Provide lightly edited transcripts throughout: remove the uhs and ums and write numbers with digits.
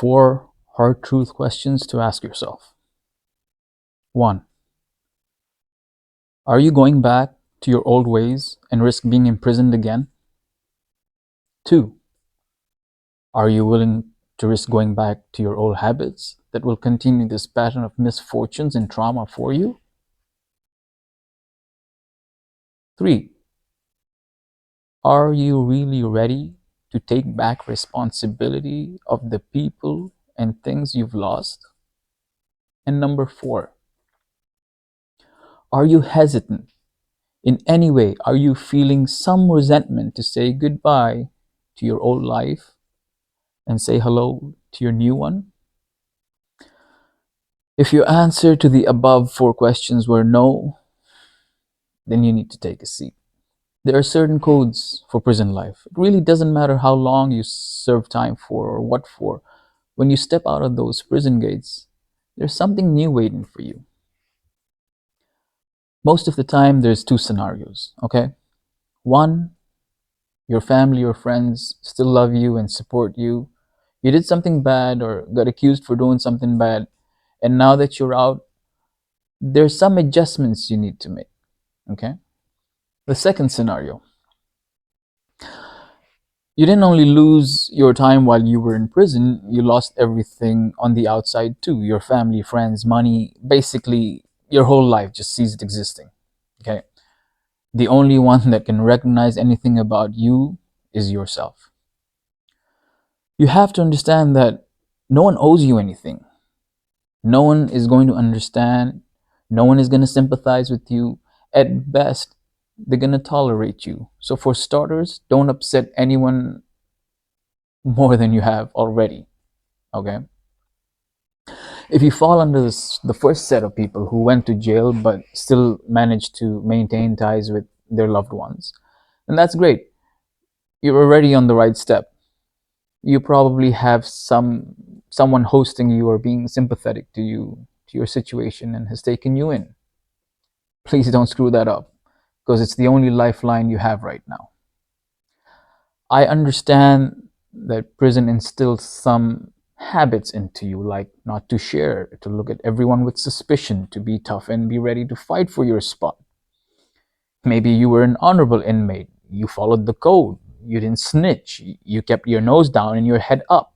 4 hard truth questions to ask yourself. 1. Are you going back to your old ways and risk being imprisoned again? 2. Are you willing to risk going back to your old habits that will continue this pattern of misfortunes and trauma for you? 3. Are you really ready to take back responsibility of the people and things you've lost? And number 4, are you hesitant in any way? Are you feeling some resentment to say goodbye to your old life and say hello to your new one? If your answer to the above 4 questions were no, then you need to take a seat. There are certain codes for prison life. It really doesn't matter how long you serve time for or what for. When you step out of those prison gates, there's something new waiting for you. Most of the time, there's 2 scenarios, okay? 1, your family or friends still love you and support you. You did something bad or got accused for doing something bad, and now that you're out, there's some adjustments you need to make, okay? The second scenario, you didn't only lose your time while you were in prison, you lost everything on the outside too. Your family, friends, money, basically your whole life just ceased existing, okay? The only one that can recognize anything about you is yourself. You have to understand that no one owes you anything. No one is going to understand. No one is going to sympathize with you. At best, they're going to tolerate you. So for starters, don't upset anyone more than you have already, okay? If you fall under the first set of people who went to jail but still managed to maintain ties with their loved ones, then that's great. You're already on the right step. You probably have someone hosting you or being sympathetic to you, to your situation, and has taken you in. Please don't screw that up, because it's the only lifeline you have right now. I understand that prison instills some habits into you, like not to share, to look at everyone with suspicion, to be tough and be ready to fight for your spot. Maybe you were an honorable inmate. You followed the code. You didn't snitch. You kept your nose down and your head up.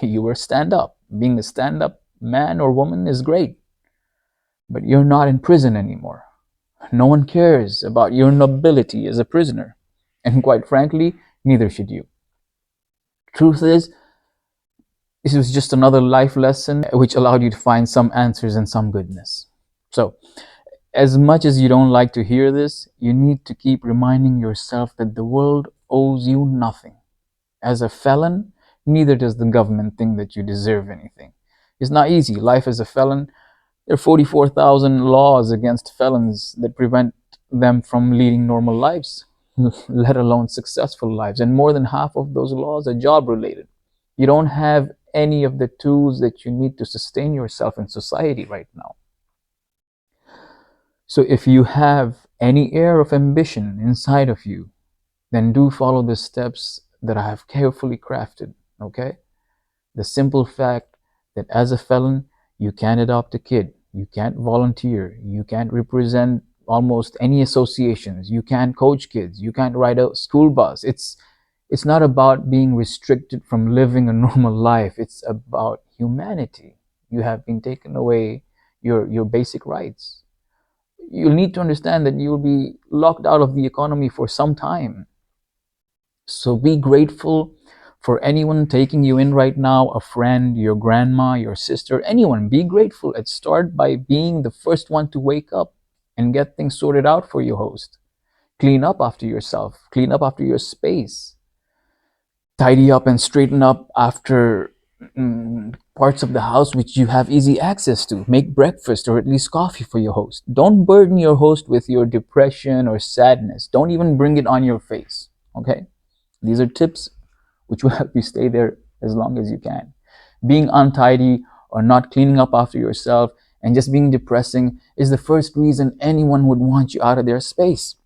You were stand up. Being a stand up man or woman is great. But you're not in prison anymore. No one cares about your nobility as a prisoner. And quite frankly, neither should you. Truth is, this was just another life lesson which allowed you to find some answers and some goodness. So, as much as you don't like to hear this, you need to keep reminding yourself that the world owes you nothing. As a felon, neither does the government think that you deserve anything. It's not easy. Life as a felon, there are 44,000 laws against felons that prevent them from leading normal lives, let alone successful lives. And more than half of those laws are job related. You don't have any of the tools that you need to sustain yourself in society right now. So if you have any air of ambition inside of you, then do follow the steps that I have carefully crafted, okay? The simple fact that as a felon, you can't adopt a kid, you can't volunteer, you can't represent almost any associations, you can't coach kids, you can't ride a school bus. It's not about being restricted from living a normal life. It's about humanity. You have been taken away your basic rights. You'll need to understand that you'll be locked out of the economy for some time. So be grateful for anyone taking you in right now, a friend, your grandma, your sister, anyone. Be grateful and start by being the first one to wake up and get things sorted out for your host. Clean up after yourself, clean up after your space. Tidy up and straighten up after parts of the house which you have easy access to. Make breakfast or at least coffee for your host. Don't burden your host with your depression or sadness. Don't even bring it on your face, okay? These are tips which will help you stay there as long as you can. Being untidy or not cleaning up after yourself and just being depressing is the first reason anyone would want you out of their space.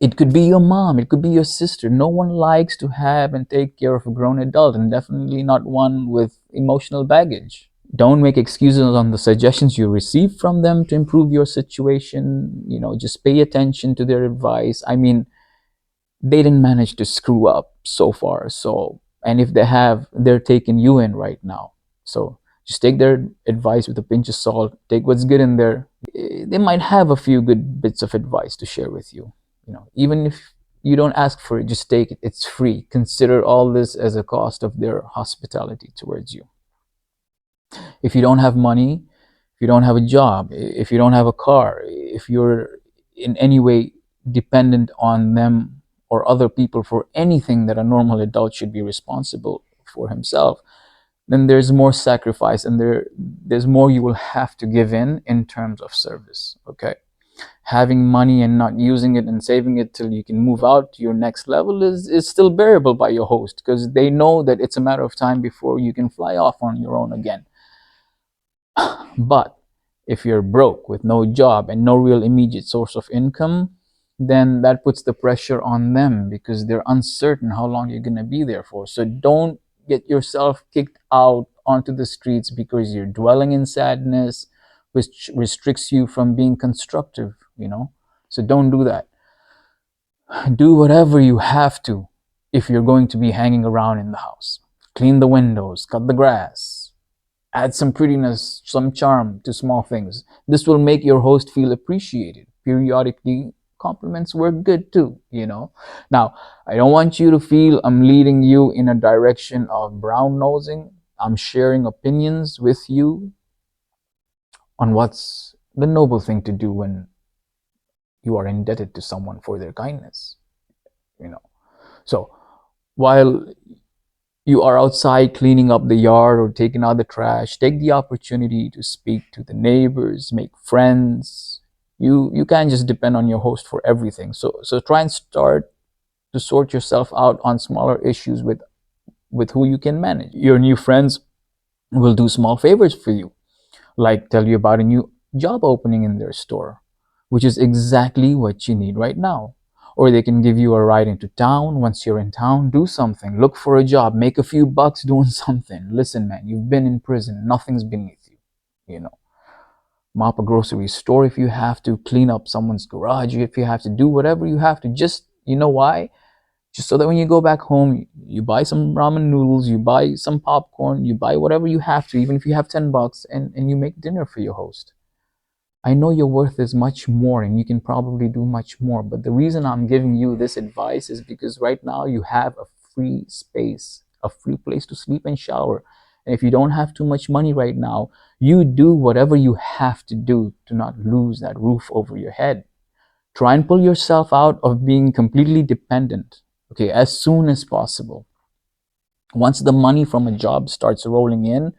It could be your mom, it could be your sister. No one likes to have and take care of a grown adult, and definitely not one with emotional baggage. Don't make excuses on the suggestions you receive from them to improve your situation. Just pay attention to their advice. I mean, they didn't manage to screw up so far. So, and if they have, they're taking you in right now. So just take their advice with a pinch of salt. Take what's good in there. They might have a few good bits of advice to share with you. Even if you don't ask for it, just take it. It's free. Consider all this as a cost of their hospitality towards you. If you don't have money, if you don't have a job, if you don't have a car, if you're in any way dependent on them or other people for anything that a normal adult should be responsible for himself, then there's more sacrifice, and there's more you will have to give in terms of service. Okay, having money and not using it and saving it till you can move out to your next level is still bearable by your host, because they know that it's a matter of time before you can fly off on your own again. But if you're broke with no job and no real immediate source of income, then that puts the pressure on them, because they're uncertain how long you're going to be there for. So don't get yourself kicked out onto the streets because you're dwelling in sadness, which restricts you from being constructive. So don't do that. Do whatever you have to if you're going to be hanging around in the house. Clean the windows, cut the grass, add some prettiness, some charm to small things. This will make your host feel appreciated. Periodically, compliments work good too. Now, I don't want you to feel I'm leading you in a direction of brown nosing. I'm sharing opinions with you on what's the noble thing to do when you are indebted to someone for their kindness. So, while you are outside cleaning up the yard or taking out the trash, take the opportunity to speak to the neighbors, make friends. You can't just depend on your host for everything. So try and start to sort yourself out on smaller issues with who you can manage. Your new friends will do small favors for you, like tell you about a new job opening in their store, which is exactly what you need right now. Or they can give you a ride into town. Once you're in town, do something, look for a job, make a few bucks doing something. Listen, man, you've been in prison, nothing's beneath you. Mop a grocery store if you have to, clean up someone's garage if you have to, do whatever you have to. Just, why? Just so that when you go back home, you buy some ramen noodles, you buy some popcorn, you buy whatever you have to, even if you have $10, and you make dinner for your host. I know your worth is much more and you can probably do much more, but the reason I'm giving you this advice is because right now you have a free space, a free place to sleep and shower. And if you don't have too much money right now, you do whatever you have to do to not lose that roof over your head. Try and pull yourself out of being completely dependent, okay, as soon as possible. Once the money from a job starts rolling in,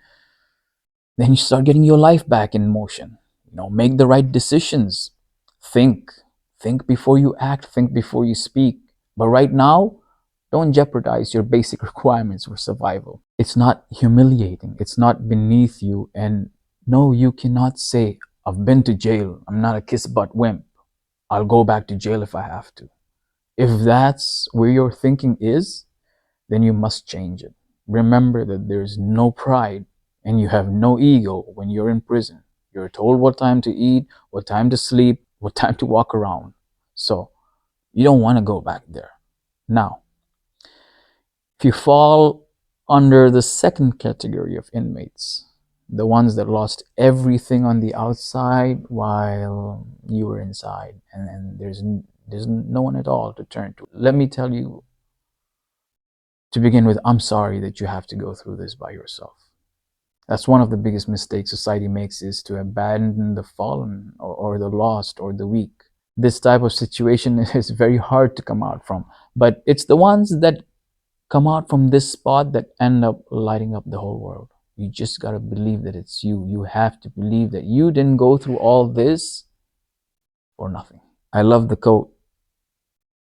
then you start getting your life back in motion. Make the right decisions. Think. Think before you act, think before you speak. But right now, don't jeopardize your basic requirements for survival. It's not humiliating, it's not beneath you. And no, you cannot say, I've been to jail, I'm not a kiss butt wimp, I'll go back to jail if I have to. If that's where your thinking is, then you must change it. Remember that there's no pride and you have no ego when you're in prison. You're told what time to eat, what time to sleep, what time to walk around. So you don't want to go back there. Now, if you fall under the second category of inmates, the ones that lost everything on the outside while you were inside, and there's no one at all to turn to. Let me tell you, to begin with, I'm sorry that you have to go through this by yourself. That's one of the biggest mistakes society makes, is to abandon the fallen or the lost or the weak. This type of situation is very hard to come out from, but it's the ones that come out from this spot that end up lighting up the whole world. You just got to believe that it's you. You have to believe that you didn't go through all this for nothing. I love the quote.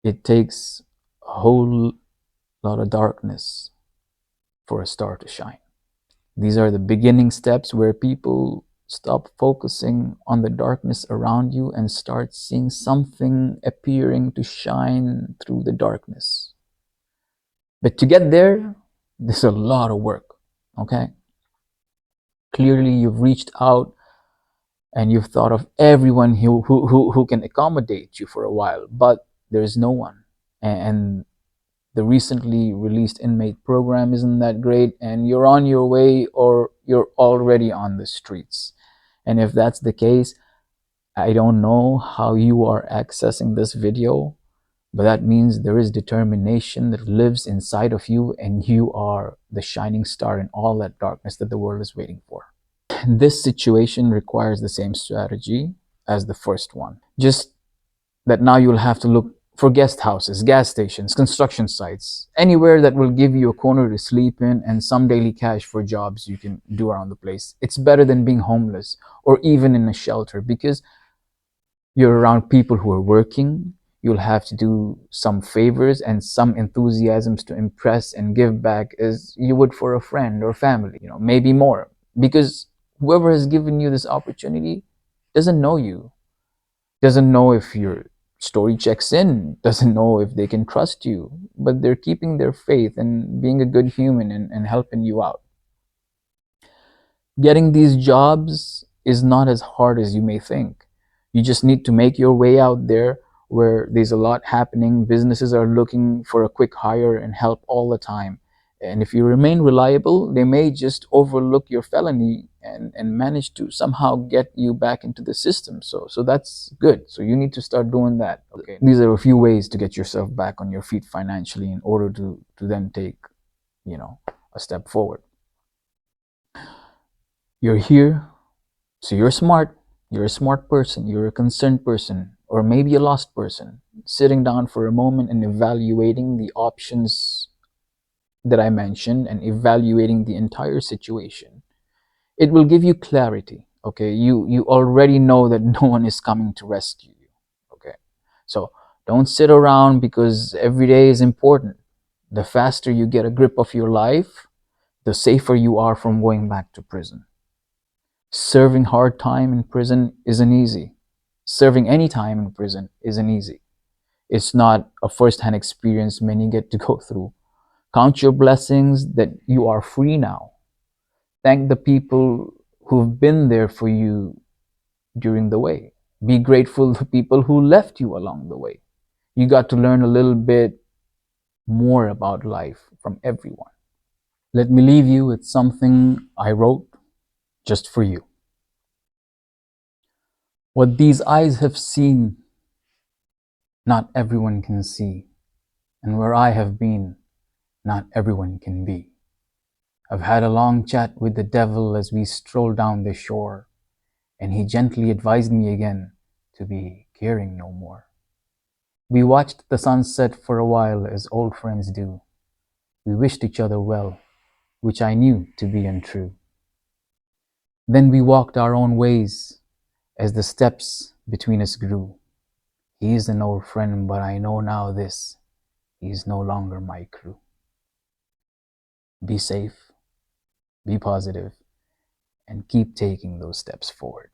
It takes a whole lot of darkness for a star to shine. These are the beginning steps where people Stop focusing on the darkness around you and start seeing something appearing to shine through the darkness. But to get there, there's a lot of work, okay? Clearly, you've reached out and you've thought of everyone who can accommodate you for a while, but there's no one. And the recently released inmate program isn't that great, and you're on your way or you're already on the streets. And if that's the case, I don't know how you are accessing this video, but that means there is determination that lives inside of you, and you are the shining star in all that darkness that the world is waiting for. This situation requires the same strategy as the first one. Just that now you'll have to look for guest houses, gas stations, construction sites, anywhere that will give you a corner to sleep in and some daily cash for jobs you can do around the place. It's better than being homeless or even in a shelter, because you're around people who are working. You'll have to do some favors and some enthusiasms to impress and give back as you would for a friend or family, maybe more. Because whoever has given you this opportunity doesn't know you, doesn't know if your story checks in, doesn't know if they can trust you, but they're keeping their faith and being a good human and helping you out. Getting these jobs is not as hard as you may think. You just need to make your way out there where there's a lot happening. Businesses are looking for a quick hire and help all the time. And if you remain reliable, they may just overlook your felony and manage to somehow get you back into the system. So that's good. So you need to start doing that. Okay. These are a few ways to get yourself back on your feet financially in order to then take, a step forward. You're here, so you're smart. You're a smart person. You're a concerned person, or maybe a lost person, sitting down for a moment and evaluating the options that I mentioned and evaluating the entire situation. It will give you clarity. Okay, you already know that no one is coming to rescue you. Okay, so don't sit around, because every day is important. The faster you get a grip of your life, the safer you are from going back to prison. Serving hard time in prison isn't easy. Serving any time in prison isn't easy. It's not a first-hand experience many get to go through. Count your blessings that you are free now. Thank the people who've been there for you during the way. Be grateful to people who left you along the way. You got to learn a little bit more about life from everyone. Let me leave you with something I wrote just for you. What these eyes have seen, not everyone can see. And where I have been, not everyone can be. I've had a long chat with the devil as we strolled down the shore, and he gently advised me again to be caring no more. We watched the sunset for a while as old friends do. We wished each other well, which I knew to be untrue. Then we walked our own ways as the steps between us grew. He is an old friend, but I know now this, he is no longer my crew. Be safe, be positive, and keep taking those steps forward.